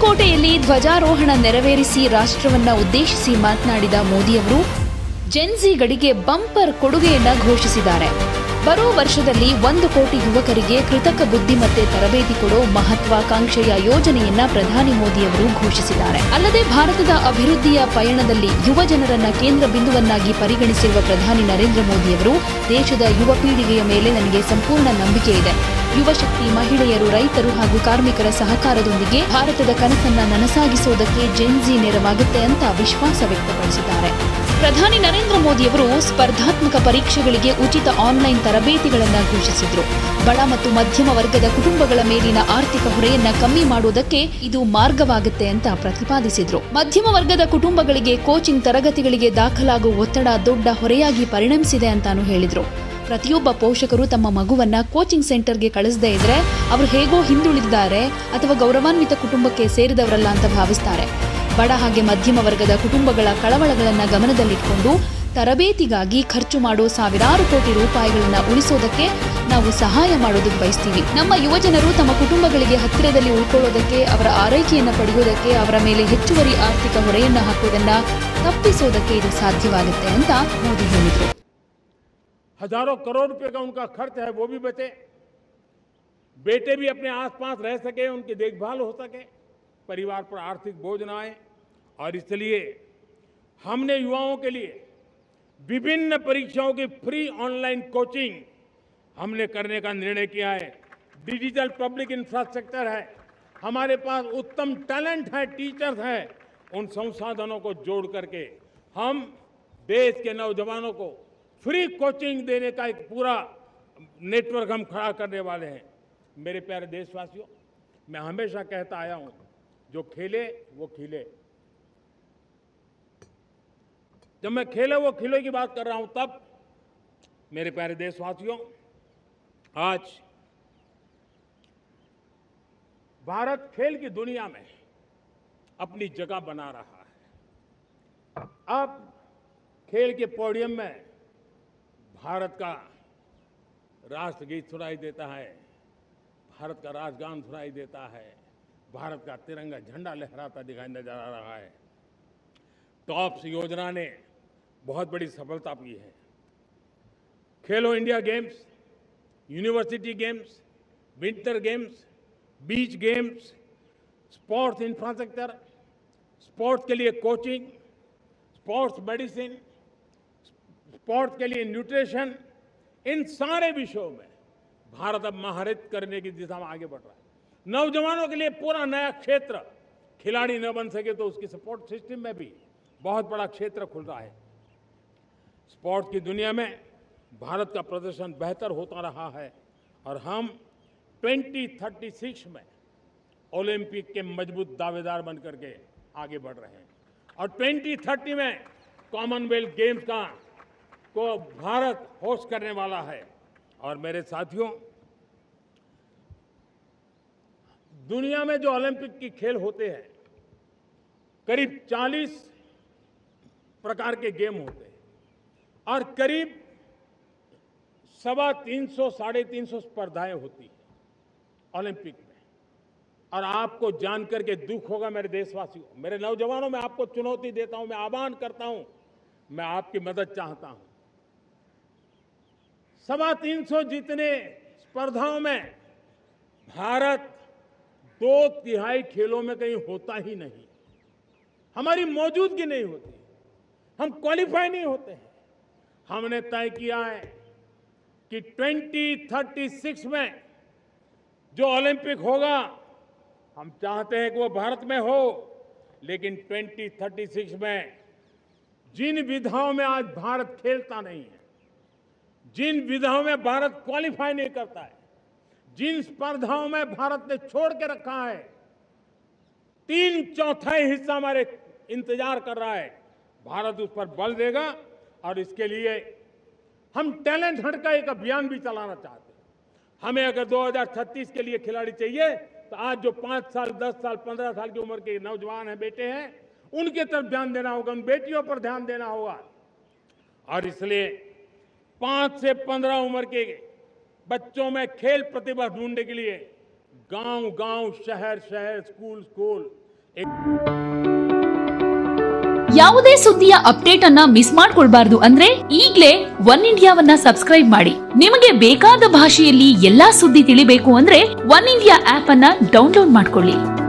ಕೆಂಪುಕೋಟೆಯಲ್ಲಿ ಧ್ವಜಾರೋಹಣ ನೆರವೇರಿಸಿ ರಾಷ್ಟ್ರವನ್ನ ಉದ್ದೇಶಿಸಿ ಮಾತನಾಡಿದ ಮೋದಿಯವರು ಜೆನ್ಝಿಗಳಿಗೆ ಬಂಪರ್ ಕೊಡುಗೆಯನ್ನ ಘೋಷಿಸಿದ್ದಾರೆ. ಬರೋ ವರ್ಷದಲ್ಲಿ 1 ಕೋಟಿ ಯುವಕರಿಗೆ ಕೃತಕ ಬುದ್ಧಿಮತ್ತೆ ತರಬೇತಿ ಕೊಡೋ ಮಹತ್ವಾಕಾಂಕ್ಷೆಯ ಯೋಜನೆಯನ್ನ ಪ್ರಧಾನಿ ಮೋದಿಯವರು ಘೋಷಿಸಿದ್ದಾರೆ. ಅಲ್ಲದೆ ಭಾರತದ ಅಭಿವೃದ್ಧಿಯ ಪಯಣದಲ್ಲಿ ಯುವ ಜನರನ್ನ ಕೇಂದ್ರ ಬಿಂದುವನ್ನಾಗಿ ಪರಿಗಣಿಸಿರುವ ಪ್ರಧಾನಿ ನರೇಂದ್ರ ಮೋದಿಯವರು ದೇಶದ ಯುವ ಪೀಳಿಗೆಯ ಮೇಲೆ ನನಗೆ ಸಂಪೂರ್ಣ ನಂಬಿಕೆ ಇದೆ. ಯುವ ಶಕ್ತಿ, ಮಹಿಳೆಯರು, ರೈತರು ಹಾಗೂ ಕಾರ್ಮಿಕರ ಸಹಕಾರದೊಂದಿಗೆ ಭಾರತದ ಕನಸನ್ನ ನನಸಾಗಿಸುವುದಕ್ಕೆ ಜೆನ್ಝಿ ನೆರವಾಗುತ್ತೆ ಅಂತ ವಿಶ್ವಾಸ ವ್ಯಕ್ತಪಡಿಸಿದ್ದಾರೆ. ಪ್ರಧಾನಿ ನರೇಂದ್ರ ಮೋದಿಯವರು ಸ್ಪರ್ಧಾತ್ಮಕ ಪರೀಕ್ಷೆಗಳಿಗೆ ಉಚಿತ ಆನ್ಲೈನ್ ತರಬೇತಿಗಳನ್ನು ಘೋಷಿಸಿದ್ರು. ಬಡ ಮತ್ತು ಮಧ್ಯಮ ವರ್ಗದ ಕುಟುಂಬಗಳ ಮೇಲಿನ ಆರ್ಥಿಕ ಹೊರೆಯನ್ನ ಕಮ್ಮಿ ಮಾಡುವುದಕ್ಕೆ ಇದು ಮಾರ್ಗವಾಗುತ್ತೆ ಅಂತ ಪ್ರತಿಪಾದಿಸಿದ್ರು. ಮಧ್ಯಮ ವರ್ಗದ ಕುಟುಂಬಗಳಿಗೆ ಕೋಚಿಂಗ್ ತರಗತಿಗಳಿಗೆ ದಾಖಲಾಗುವ ಒತ್ತಡ ದೊಡ್ಡ ಹೊರೆಯಾಗಿ ಪರಿಣಮಿಸಿದೆ ಅಂತಾನು ಹೇಳಿದ್ರು. ಪ್ರತಿಯೊಬ್ಬ ಪೋಷಕರು ತಮ್ಮ ಮಗುವನ್ನ ಕೋಚಿಂಗ್ ಸೆಂಟರ್ಗೆ ಕಳಿಸದೇ ಇದ್ರೆ ಅವರು ಹೇಗೋ ಹಿಂದುಳಿದಿದ್ದಾರೆ ಅಥವಾ ಗೌರವಾನ್ವಿತ ಕುಟುಂಬಕ್ಕೆ ಸೇರಿದವರಲ್ಲ ಅಂತ ಭಾವಿಸ್ತಾರೆ. ಬಡ ಹಾಗೆ ಮಧ್ಯಮ ವರ್ಗದ ಕುಟುಂಬಗಳ ಕಳವಳಗಳನ್ನ ಗಮನದಲ್ಲಿಟ್ಟುಕೊಂಡು ತರಬೇತಿಗಾಗಿ ಖರ್ಚು ಮಾಡೋ ಸಾವಿರಾರು ಕೋಟಿ ರೂಪಾಯಿಗಳನ್ನ ಉಳಿಸೋದಕ್ಕೆ ನಾವು ಸಹಾಯ ಮಾಡೋದಕ್ಕೆ ಬಯಸ್ತೀವಿ. ನಮ್ಮ ಯುವಜನರು ತಮ್ಮ ಕುಟುಂಬಗಳಿಗೆ ಹತ್ತಿರದಲ್ಲಿ ಉಳ್ಕೊಳ್ಳೋದಕ್ಕೆ, ಅವರ ಆರೈಕೆಯನ್ನ ಪಡೆಯೋದಕ್ಕೆ, ಅವರ ಮೇಲೆ ಹೆಚ್ಚುವರಿ ಆರ್ಥಿಕ ಹೊರೆಯನ್ನ ಹಾಕೋದನ್ನ ತಪ್ಪಿಸೋದಕ್ಕೆ ಇದು ಸಾಧ್ಯವಾಗುತ್ತೆ ಅಂತ ಮೋದಿ ಹೇಳಿದರು. हजारों करोड़ रुपए का उनका खर्च है, वो भी बचे, बेटे भी अपने आसपास रह सके, उनकी देखभाल हो सके, परिवार पर आर्थिक बोझ न आए। और इसलिए हमने युवाओं के लिए विभिन्न परीक्षाओं की फ्री ऑनलाइन कोचिंग हमने करने का निर्णय किया है। डिजिटल पब्लिक इंफ्रास्ट्रक्चर है, हमारे पास उत्तम टैलेंट है, टीचर्स हैं, उन संसाधनों को जोड़ करके हम देश के नौजवानों को फ्री कोचिंग देने का एक पूरा नेटवर्क हम खड़ा करने वाले हैं। मेरे प्यारे देशवासियों, मैं हमेशा कहता आया हूं, जो खेले वो खिले। जब मैं खेले वो खिले की बात कर रहा हूं, तब मेरे प्यारे देशवासियों, आज भारत खेल की दुनिया में अपनी जगह बना रहा है। अब खेल के पोडियम में भारत का राष्ट्रगीत सुनाई देता है, भारत का राष्ट्रगान सुनाई देता है, भारत का तिरंगा झंडा लहराता दिखाई नजर आ रहा है। टॉप्स योजना ने बहुत बड़ी सफलता पाई है। खेलो India games, university games, winter games, beach games, sports infrastructure, sports के लिए कोचिंग, स्पोर्ट्स मेडिसिन, स्पोर्ट्स के लिए न्यूट्रिशन, इन सारे विषयों में भारत अब महारत करने की दिशा में आगे बढ़ रहा है। नौजवानों के लिए पूरा नया क्षेत्र, खिलाड़ी न बन सके तो उसकी सपोर्ट सिस्टम में भी बहुत बड़ा क्षेत्र खुल रहा है। स्पोर्ट्स की दुनिया में भारत का प्रदर्शन बेहतर होता रहा है और हम 2036 में ओलंपिक के मजबूत दावेदार बन करके आगे बढ़ रहे हैं। और 2030 में कॉमनवेल्थ गेम्स को भारत होस्ट करने वाला है। और मेरे साथियों, दुनिया में जो ओलंपिक की खेल होते हैं, करीब 40 प्रकार के गेम होते हैं और करीब 350-350 स्पर्धाएं होती हैं ओलंपिक में। और आपको जानकर के दुख होगा मेरे देशवासियों, मेरे नौजवानों, मैं आपको चुनौती देता हूं, मैं आह्वान करता हूं, मैं आपकी मदद चाहता हूं। 350 जितने स्पर्धाओं में भारत 2/3 खेलों में कहीं होता ही नहीं, हमारी मौजूदगी नहीं होती, हम क्वालिफाई नहीं होते हैं। हमने तय किया है कि 2036 में जो ओलंपिक होगा, हम चाहते हैं कि वो भारत में हो, लेकिन 2036 में जिन विधाओं में आज भारत खेलता नहीं है, जिन विधाओं में भारत क्वालिफाई नहीं करता है, जिन स्पर्धाओं में भारत ने छोड़ के रखा है, 3/4 हिस्सा हमारे इंतजार कर रहा है। भारत उस पर बल देगा और इसके लिए हम टैलेंट हंट का एक अभियान भी चलाना चाहते हैं। हमें अगर 2036 के लिए खिलाड़ी चाहिए तो आज जो 5 साल, 10 साल, 15 साल की उम्र के नौजवान हैं, बेटे हैं, उनके तरफ ध्यान देना होगा, उन बेटियों पर ध्यान देना होगा। और इसलिए 5 से 15 उम्र के बच्चों में खेल प्रतिभा ढूंढने के लिए गांव-गांव, शहर-शहर, स्कूल-स्कूल ಯಾವುದೇ ಸುದ್ದಿಯ ಅಪ್ಡೇಟ್ ಅನ್ನ ಮಿಸ್ ಮಾಡ್ಕೊಳ್ಬಾರ್ದು ಅಂದ್ರೆ ಈಗ್ಲೇ ಒನ್ ಇಂಡಿಯಾವನ್ನ ಸಬ್ಸ್ಕ್ರೈಬ್ ಮಾಡಿ. ನಿಮಗೆ ಬೇಕಾದ ಭಾಷೆಯಲ್ಲಿ ಎಲ್ಲಾ ಸುದ್ದಿ ತಿಳಿಬೇಕು ಅಂದ್ರೆ ಒನ್ ಇಂಡಿಯಾ ಆಪ್ ಅನ್ನ ಡೌನ್ಲೋಡ್ ಮಾಡ್ಕೊಳ್ಳಿ.